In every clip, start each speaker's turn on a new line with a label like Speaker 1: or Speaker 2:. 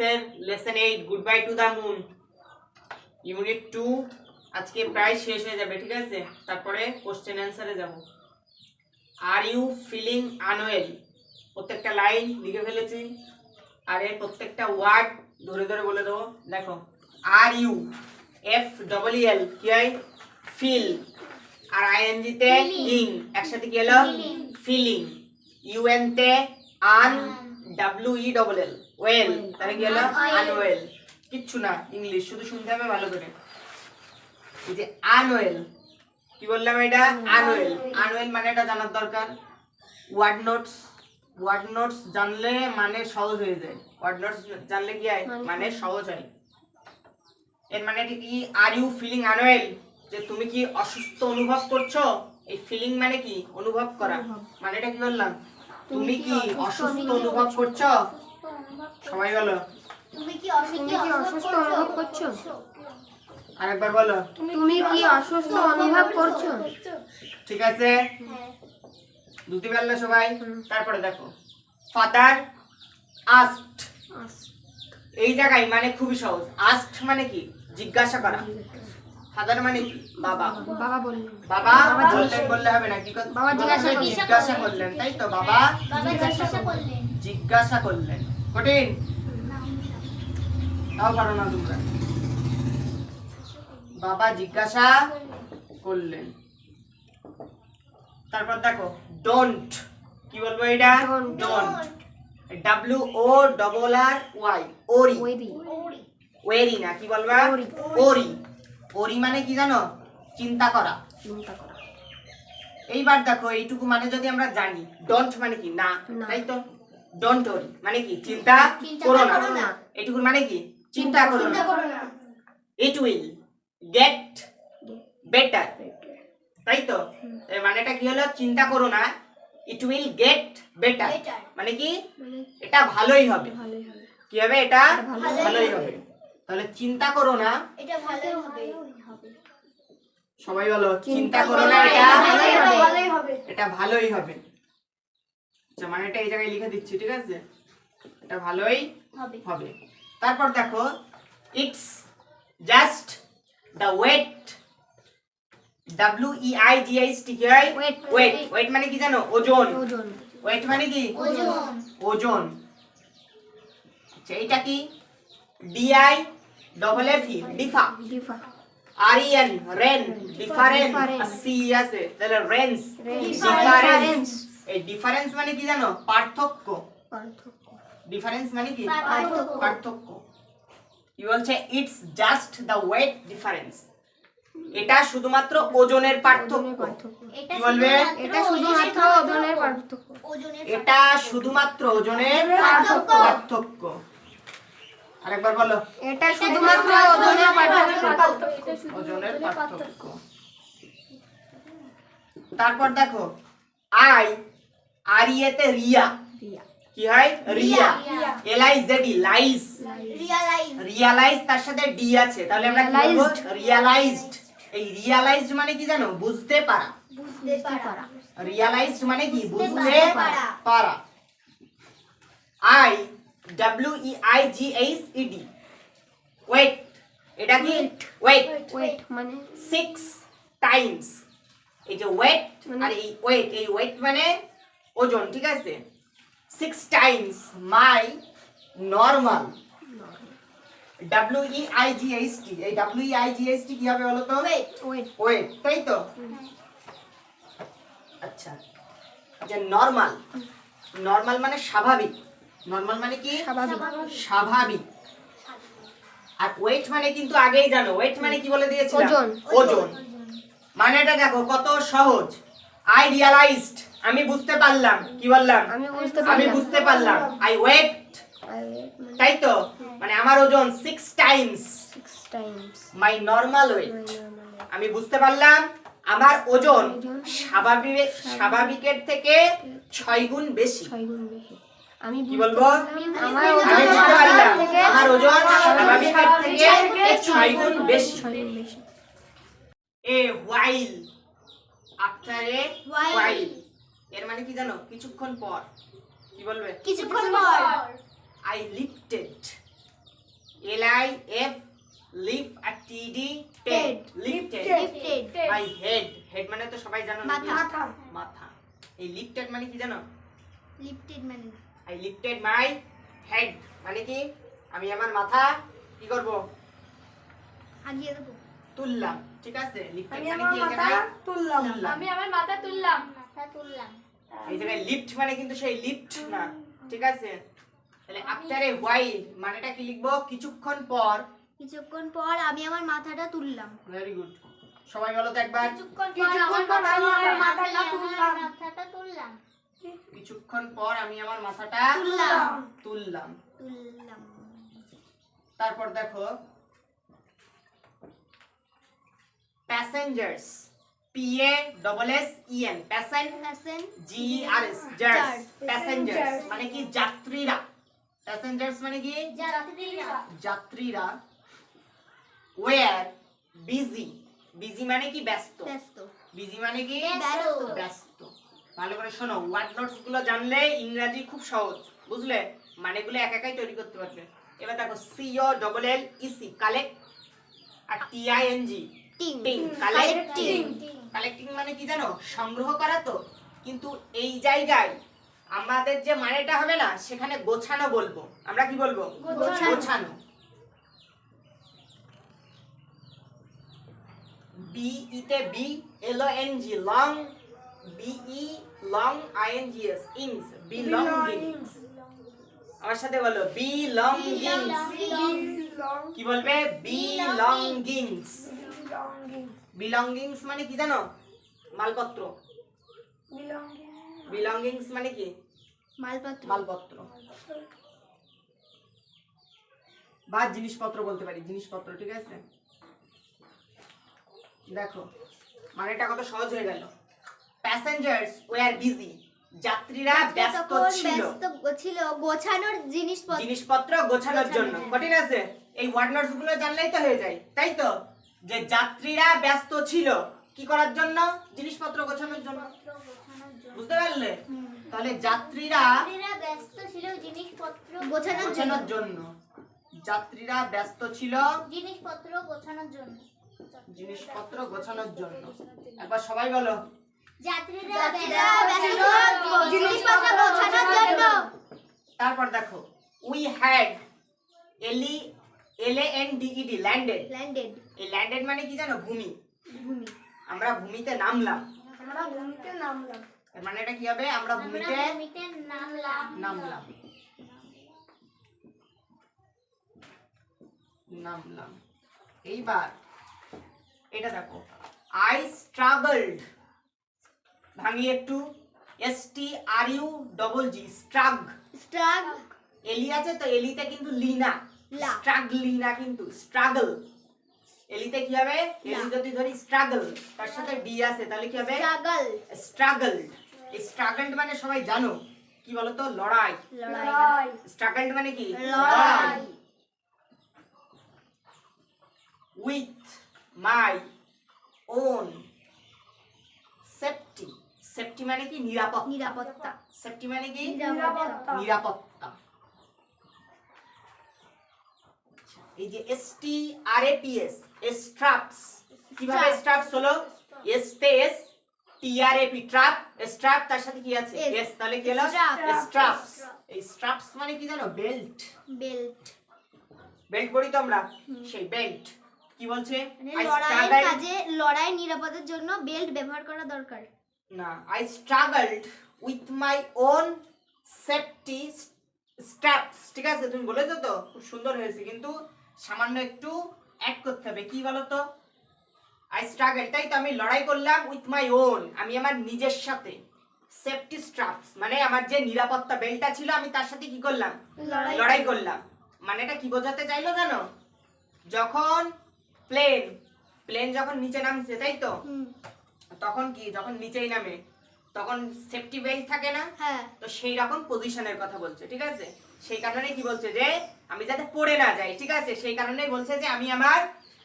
Speaker 1: এর lesson 8 good bye to the moon unit 2 আজকে প্রায় শেষ হয়ে যাবে, ঠিক আছে? তারপরে কোশ্চেন অ্যানসারে যাব। আর ইউ ফিলিং আনওয়েল, প্রত্যেকটা লাইন লিখে ফেলেছি আর এর প্রত্যেকটা ওয়ার্ড ধরে ধরে বলে দেবো। দেখো, are U F double L কি হয়? ফিল। আর আইএনজি তে ইং, একসাথে কি হলো? ফিলিং। ইউএন তে আন, W E double L well, তাহলে কি হলো? আনওয়েল। কিচ্ছু না, ইংলিশ শুধু শুনতে হবে ভালো করে। এই যে আনওয়েল, কি বললাম এটা? আনওয়েল। আনওয়েল মানে এটা জানার দরকার। ওয়ার্ড নোটস জানলে মানে সহজ হয়ে যায়। ওয়ার্ড নোটস জানলে কি হয়? মানে সহজ হয়। এর মানে কি? আর ইউ ফিলিং আনওয়েল, যে তুমি কি অসুস্থ অনুভব করছো? এই ফিলিং মানে কি? অনুভব করা। মানে এটা কি বললাম? তুমি কি অসুস্থ অনুভব করছো? সবাই বলো,
Speaker 2: তুমি কি অসুস্থ অনুভব করছো?
Speaker 1: আরেকবার বলো,
Speaker 2: তুমি কি অসুস্থ অনুভব করছো?
Speaker 1: ঠিক আছে? বুঝতে পারলে সবাই? তারপরে দেখো, ফাদার আস্কড, এই জায়গায় মানে খুবই সহজ। আস্কড মানে কি? জিজ্ঞাসা করা। ফাদার মানে কি? বাবা।
Speaker 2: বাবা বললেন।
Speaker 1: বাবা বললেন বললে হবে না, কি কথা?
Speaker 2: বাবা
Speaker 1: জিজ্ঞাসা করলেন, তাই তো? বাবা জিজ্ঞাসা করলেন। কঠিন? তাও পারো না তোমরা। বাবা জিজ্ঞাসা করলেন। তারপর দেখো, ডোন্ট, কি বলবো এটা? Don't. W O double R Y, worry. Worry না, কি বলবা? ওরি। ওরি মানে কি জানো? চিন্তা করা। এইবার দেখো, এইটুকু মানে যদি আমরা জানি, ডোন্ট মানে কি? না, তাই তো? ডোন্ট ওরি মানে কি? চিন্তা করো না। এইটুকু মানে কি? চিন্তা করো না। ইট উইল গেট বেটার, তাই তো? এর মানেটা কি হলো? চিন্তা করো না, ইট উইল গেট বেটার মানে কি? এটা ভালোই হবে। কি হবে? এটা ভালোই হবে। তাহলে চিন্তা করো না,
Speaker 2: এটা ভালোই হবে।
Speaker 1: সবাই বলো, চিন্তা করো না, এটা ভালোই হবে। আচ্ছা, মানে এটা এই জায়গায় লিখে দিচ্ছি, ঠিক আছে? এটা ভালোই হবে। তারপর দেখো, it's just the weight, WEIGHT কি হয়? ওয়েট। ওয়েট মানে কি জানো? ওজন। ওয়েট মানে কি? ওজন। আচ্ছা, এটা কি? DI ডবল F E, ডিফা। REN রেন, ডিফারেন্স। সি আছে, তাহলে রেন্স, ডিফারেন্স। এই ডিফারেন্স মানে কি জানো? পার্থক্য। ডিফারেন্স মানে কি? পার্থক্য। কি বলছে? It's just the weight difference, এটা শুধুমাত্র ওজনের পার্থক্য। কি বলবে?
Speaker 2: এটা শুধুমাত্র ওজনের পার্থক্য।
Speaker 1: এটা শুধুমাত্র ওজনের পার্থক্য। আরেকবার বলো,
Speaker 2: এটা শুধুমাত্র ওজনের পার্থক্য।
Speaker 1: ওজনের পার্থক্য। তারপর দেখো, আই, আর ইয়েতে রিয়া, কি হয়? রিয়া। LIZ লাইজ, রিয়ালাইজ, তার সাথে ডি আছে, তাহলে আমরা কি বলবো? রিয়ালাইজড। এই রিয়ালাইজড মানে কি জানো? বুঝতে পারা। রিয়ালাইজড মানে কি? বুঝতে পারা। WEIGHED ওয়েট, এটা কি? ওয়েট
Speaker 2: মানে
Speaker 1: 6 টাইমস। এই যে ওয়েট আর এই ওয়েট, এই ওয়েট মানে ওজন, ঠিক আছে? 6 টাইমস মাই নরমাল। WEIGHT, এই WEIGHT কি হবে বলো তো? ওয়েট, তাই তো? আচ্ছা, যে নরমাল, নরমাল মানে স্বাভাবিক। নরমাল মানে কি? স্বাভাবিক। আর ওয়েট মানে কিন্তু আগেই জানো, ওয়েট মানে কি বলে দিয়েছিলাম? ওজন। মানে এটা দেখো কত সহজ। আই রিয়ালাইজড, আমি বুঝতে পারলাম। কি বললাম? আমি বুঝতে পারলাম। আই ওয়েট, তাই তো? মানে আমার ওজন 6 টাইমস মাই নরমাল ওয়েট। আমি বুঝতে পারলাম আমার ওজন স্বাভাবিকের থেকে 6 গুণ বেশি। কি বলবো? আমি বুঝতে পারলাম আমার ওজন স্বাভাবিকের থেকে 6 গুণ বেশি। A while, after a while, এর মানে কি জানো? কিছুক্ষণ পর। কি বলবে?
Speaker 2: কিছুক্ষণ পর।
Speaker 1: আই লিফটেড, মানে কি জানো?
Speaker 2: লিফটেড মানে না।
Speaker 1: আই লিফটেড মাই হেড মানে কি আমি আমার মাথা কি করব?
Speaker 2: আগিয়ে দেবো।
Speaker 1: তুললাম। ঠিক আছে, লিফটেড
Speaker 3: আমি
Speaker 1: মানে
Speaker 3: আমার
Speaker 1: কি
Speaker 3: মাথা
Speaker 1: এখানে
Speaker 3: তুললাম।
Speaker 2: আমি আমার মাথা তুললাম। মাথা তুললাম।
Speaker 1: এই জায়গায় লিফট মানে কিন্তু সেই লিফট না। ঠিক আছে, তাহলে আফটার এ হোয়াইল মানেটা কি লিখবো? কিছুক্ষণ পর।
Speaker 2: কিছুক্ষণ পর আমি আমার মাথাটা তুললাম।
Speaker 1: ভেরি গুড, সবাই বলো তো একবার।
Speaker 2: কিছুক্ষণ
Speaker 3: কিছুক্ষণ পর আমি আমার মাথাটা তুললাম।
Speaker 2: মাথাটা তুললাম।
Speaker 1: কিছুক্ষণ পর আমি আমার মাথাটা
Speaker 2: তুললাম।
Speaker 1: তুললাম।
Speaker 2: তুললাম।
Speaker 1: তারপর দেখো passengers, PASSEN
Speaker 2: passion
Speaker 1: GERS jars, passengers মানে কি যাত্রীরা। প্যাসেঞ্জার্স মানে কি
Speaker 2: যাত্রীরা।
Speaker 1: যাত্রীরা। ওয়্যার বিজি, বিজি মানে কি ব্যস্ত,
Speaker 2: ব্যস্ত।
Speaker 1: বিজি মানে কি
Speaker 2: ব্যস্ত।
Speaker 1: ব্যস্ত। ভালো করে শোনো, ওয়ার্ড নোটস গুলো জানলে ইংরেজি খুব সহজ, বুঝলে? মানেগুলো একাই তৈরি করতে পারবে। এবার দেখো COLLEC কালেক্ট আর TING
Speaker 2: টিং।
Speaker 1: টিং, কালেক্টিং। কালেক্টিং মানে কি জানো? সংগ্রহ করা। তো কিন্তু এই জায়গায় আমাদের যে মানেটা হবে না, সেখানে গোছানো বলবো। আমরা কি বলবো?
Speaker 2: গোছানো।
Speaker 1: গোছানো। BELONG long, BE long INGS ইংস, বিলংগিংস। আমার সাথে বলো বিলংগিংস। কি বলবে? বিলংগিংস। বিলংগিংস মানে কি জানো? মালপত্র। বিলংগিংস মানে কি?
Speaker 2: মালপত্র।
Speaker 1: মালপত্র বা জিনিসপত্র বলতে পারি, জিনিসপত্র। ঠিক আছে, দেখো মানেটা কত সহজ হয়ে গেল। প্যাসেঞ্জার্স ওয়্যার বিজি, যাত্রীরা ব্যস্ত ছিল।
Speaker 2: গোছানোর জিনিসপত্র।
Speaker 1: জিনিসপত্র গোছানোর জন্য। কঠিন আছে? এই ওয়ার্ড নোটস গুলো জানলেই তো হয়ে যায়, তাই তো? যে যাত্রীরা ব্যস্ত ছিল কি করার জন্য? জিনিসপত্র গোছানোর জন্য। বুঝতে পারলে? তাহলে যাত্রীরা
Speaker 2: ব্যস্ত ছিল জিনিসপত্র গোছানোর
Speaker 1: গোছানোর জন্য। যাত্রীরা ব্যস্ত ছিল
Speaker 2: জিনিসপত্র গোছানোর জন্য।
Speaker 1: জিনিসপত্র গোছানোর জন্য। একবার সবাই বলো।
Speaker 2: যাত্রীরা ব্যস্ত জিনিসপত্র গোছানোর জন্য।
Speaker 1: তারপর দেখো we had LANDED landed.
Speaker 2: Landed
Speaker 1: এই ল্যান্ডেড মানে কি জানো? ভূমি।
Speaker 2: ভূমি।
Speaker 1: আমরা ভূমিতে নামলাম।
Speaker 3: আমরা ভূমিতে নামলাম।
Speaker 1: এর মানে এটা কি হবে? আমরা ভূমিতে
Speaker 2: নামলাম।
Speaker 1: নামলাম। নামলাম। এইবার এটা দেখো আই স্ট্রাগলড, ভাঙি একটু, STRUGG স্ট্রাগ।
Speaker 2: স্ট্রাগ।
Speaker 1: এলি আছে তো, এলিতে কিন্তু লিনা,
Speaker 2: লা।
Speaker 1: স্ট্রাগলি না কিন্তু স্ট্রাগল। এলিতে কি হবে? এলি যদি ধরি স্ট্রাগল, তার সাথে ডি আছে, তাহলে কি হবে?
Speaker 2: স্ট্রাগল।
Speaker 1: স্ট্রাগলড। এই স্ট্রাগলড মানে সবাই জানো কি বলো তো? লড়াই।
Speaker 2: লড়াই।
Speaker 1: স্ট্রাগলড মানে কি?
Speaker 2: লড়াই।
Speaker 1: With my own safety. Safety মানে কি? নিরাপত্তা।
Speaker 2: নিরাপত্তা।
Speaker 1: সেফটি মানে কি?
Speaker 3: নিরাপত্তা।
Speaker 1: নিরাপত্তা। এই যে STRAPS স্ট্রাপস, কিভাবে স্ট্রাপস হলো? STS TRAP ট্রাপ, স্ট্রাপ তার সাথে কি আছে?
Speaker 2: S,
Speaker 1: S, তাহলে কি হলো?
Speaker 2: Straps.
Speaker 1: স্ট্রাপস। এই স্ট্রাপস মানে কি জানো? বেল্ট।
Speaker 2: বেল্ট।
Speaker 1: বেল্ট পরি তো আমরা, সেই বেল্ট। কি বলছে? I
Speaker 2: লড়াইয়ের
Speaker 1: struggled-
Speaker 2: কাজে লড়াই নিরাপত্তার জন্য বেল্ট ব্যবহার করা দরকার।
Speaker 1: না, I struggled with my own safety straps। ঠিক আছে, তুমি বলেছো তো, খুব সুন্দর হয়েছে, কিন্তু সামান্য একটু অ্যাড করতে হবে। কি বলো তো? I struggled, তাই তো, আমি লড়াই করলাম with my own, আমি আমার নিজের সাথে, সেফটি স্ট্রাপস মানে আমার যে নিরাপত্তা বেল্টটা ছিল, আমি তার সাথে কি করলাম? লড়াই করলাম। মানে এটা কি বোঝাতে চাইলো জানো? যখন প্লেন যখন নিচে নামছে, তাই তো, তখন কি, যখন নিচেই নামে তখন সেফটি বেল্ট থাকে না?
Speaker 2: হ্যাঁ।
Speaker 1: তো সেই রকম পজিশনের কথা বলছে। ঠিক আছে, সেই কারণে কি বলছে যে আমি যাতে পড়ে না যাই। ঠিক আছে, সেই কারণেই বলছে যে আমি আমার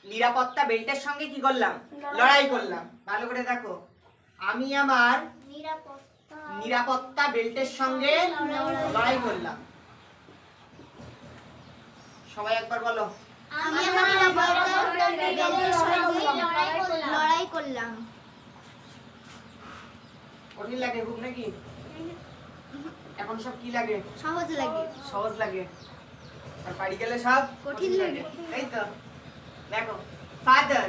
Speaker 1: নিরাপত্তা বেল্টের সঙ্গে কি করলাম? লড়াই করলাম। ভালো করে দেখো, আমি আমার নিরাপত্তা বেল্টের সঙ্গে লড়াই করলাম। সবাই একবার বলো।
Speaker 2: আমি আমার নিরাপত্তা বেল্টের সঙ্গে লড়াই করলাম।
Speaker 1: কঠিন লাগে খুব নাকি? এখন সব কি লাগে?
Speaker 2: সহজ লাগে।
Speaker 1: সহজ লাগে। আর বাড়ি গেলে সব
Speaker 2: কঠিন লাগে।
Speaker 1: তাই তো? দেখো, ফাদার,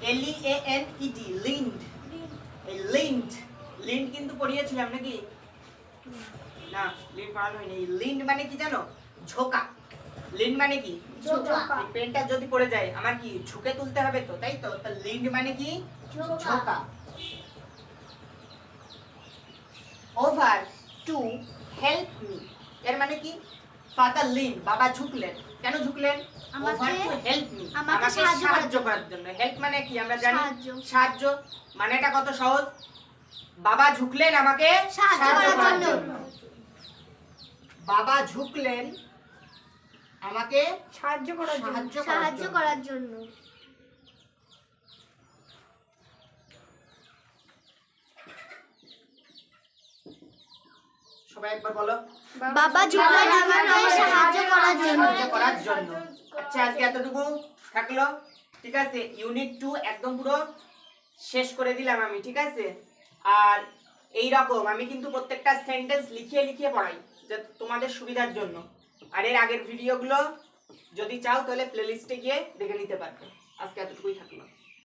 Speaker 1: LEANED, লিন্ড। এই লিন্ড কিন্তু পড়িয়েছিলাম নাকি? না, লিন্ড পড়ানো হয়নি। লিন্ড মানে কি জানো? ঝোকা। লিন্ড মানে কি?
Speaker 3: ঝোকা।
Speaker 1: এই পেনটা যদি পড়ে যায় আমার কি ঝুঁকে তুলতে হবে তো, তাই তো? তো লিন্ড মানে কি? ঝোকা। ওভার টু হেল্প মি, এর মানে কি? ফাদার লিন্ড, বাবা ঝুঁকলেন। কেন ঝুঁকলেন?
Speaker 2: আমাকে-
Speaker 1: ওভার টু হেল্প মি,
Speaker 2: আমাকে
Speaker 1: আমাকে
Speaker 2: সাহায্য
Speaker 1: সাহায্য করার জন্য। হেল্প মানে কি আমরা জানি?
Speaker 2: সাহায্য।
Speaker 1: সাহায্য। মানেটা কত সহজ, বাবা ঝুঁকলেন আমাকে
Speaker 2: সাহায্য করার জন্য।
Speaker 1: বাবা ঝুঁকলেন আমাকে
Speaker 3: সাহায্য করার জন্য।
Speaker 2: সাহায্য করার জন্য।
Speaker 1: সবাই একবার বলো।
Speaker 2: বাবা ঝুঁকলেন আমাকে সাহায্য করার জন্য।
Speaker 1: সাহায্য করার জন্য। আচ্ছা, আজকে এতটুকু থাকলো, ঠিক আছে? ইউনিট 2 একদম পুরো শেষ করে দিলাম আমি, ঠিক আছে? আর এই রকম আমি কিন্তু প্রত্যেকটা সেন্টেন্স লিখিয়ে লিখিয়ে পড়াই, যে তোমাদের সুবিধার জন্য। আর এর আগের ভিডিওগুলো যদি চাও তাহলে প্লেলিস্টে গিয়ে দেখে নিতে পারবে। আজকে এতটুকুই থাকলো।